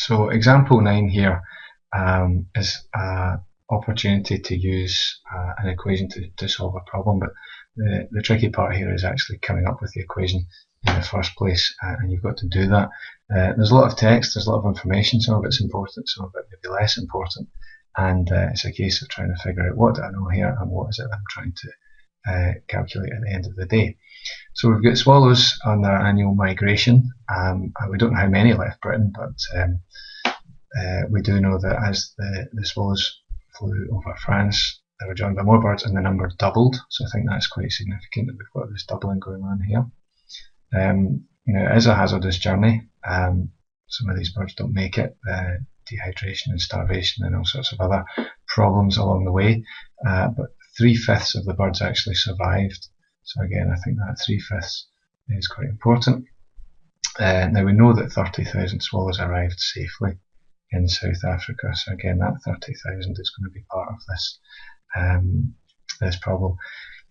So example 9 here is an opportunity to use an equation to solve a problem, but the tricky part here is actually coming up with the equation in the first place, and you've got to do that. There's a lot of text, there's a lot of information, some of it's important, some of it may be less important, and it's a case of trying to figure out what do I know here and what is it I'm trying to calculate at the end of the day. So we've got swallows on their annual migration. We don't know how many left Britain, but we do know that as the swallows flew over France, they were joined by more birds and the number doubled. So I think that's quite significant that we've got this doubling going on here. Now it is a hazardous journey. Some of these birds don't make it. Dehydration and starvation and all sorts of other problems along the way. But 3/5 of the birds actually survived. So again, I think that 3/5 is quite important. Now we know that 30,000 swallows arrived safely in South Africa. So again, that 30,000 is going to be part of this this problem.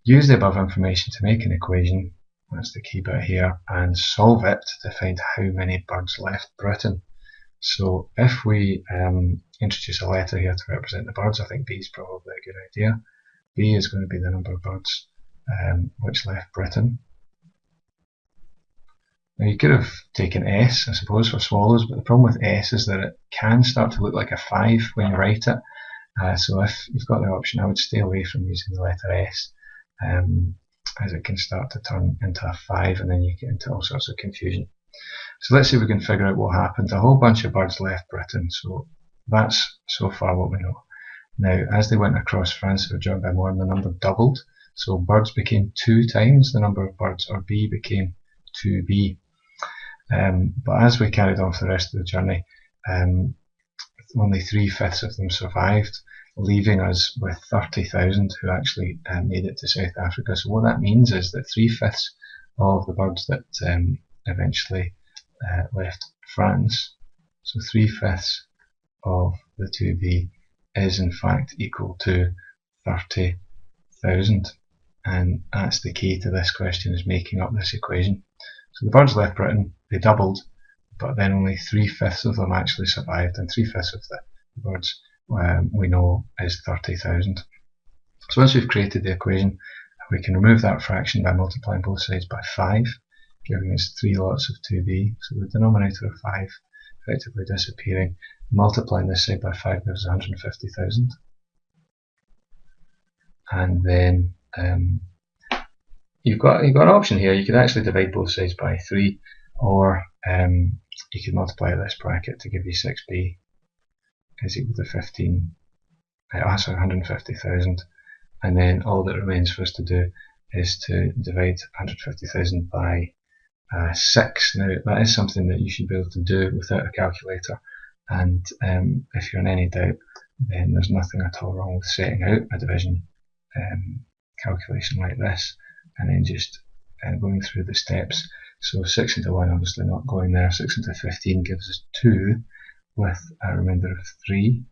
Use the above information to make an equation. That's the key bit here, and solve it to find how many birds left Britain. So if we introduce a letter here to represent the birds, I think B is probably a good idea. B is going to be the number of birds which left Britain. Now you could have taken S, I suppose, for swallows, but the problem with S is that it can start to look like a 5 when you write it. So if you've got the option, I would stay away from using the letter S, as it can start to turn into a 5 and then you get into all sorts of confusion. So let's see if we can figure out what happened. A whole bunch of birds left Britain, so that's so far what we know. Now, as they went across France, they were joined by more and the number doubled. So birds became 2 times the number of birds, or B became 2B. But as we carried on for the rest of the journey, only 3/5 of them survived, leaving us with 30,000 who actually made it to South Africa. So what that means is that 3/5 of the birds that eventually left France, so 3/5 of the 2B is in fact equal to 30,000, and that's the key to this question, is making up this equation. So the birds left Britain, they doubled, but then only 3/5 of them actually survived, and 3/5 of the birds we know is 30,000. So once we've created the equation, we can remove that fraction by multiplying both sides by 5, giving us 3 lots of 2B, so the denominator of 5 effectively disappearing. Multiplying this side by 5 gives 150,000. And then you've got an option here. You could actually divide both sides by 3, or you could multiply this bracket to give you 6B is equal to 150,000, and then all that remains for us to do is to divide 150,000 by 6. Now that is something that you should be able to do without a calculator, and if you're in any doubt, then there's nothing at all wrong with setting out a division calculation like this and then just going through the steps. So 6 into 1 obviously not going there. 6 into 15 gives us 2 with a remainder of 3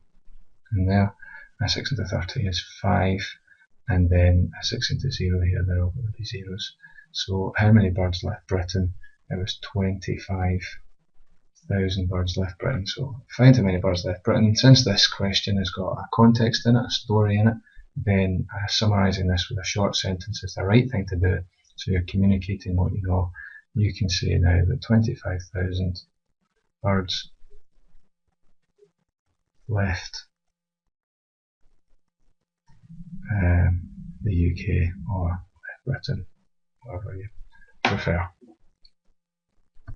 in there. 6 into 30 is 5, and then 6 into 0 here, they're all going to be zeros. So how many birds left Britain? It was 25,000 birds left Britain. So find how many birds left Britain. Since this question has got a context in it, a story in it, then summarising this with a short sentence is the right thing to do. So you're communicating what you know. You can say now that 25,000 birds left the UK, or left Britain, whatever you prefer.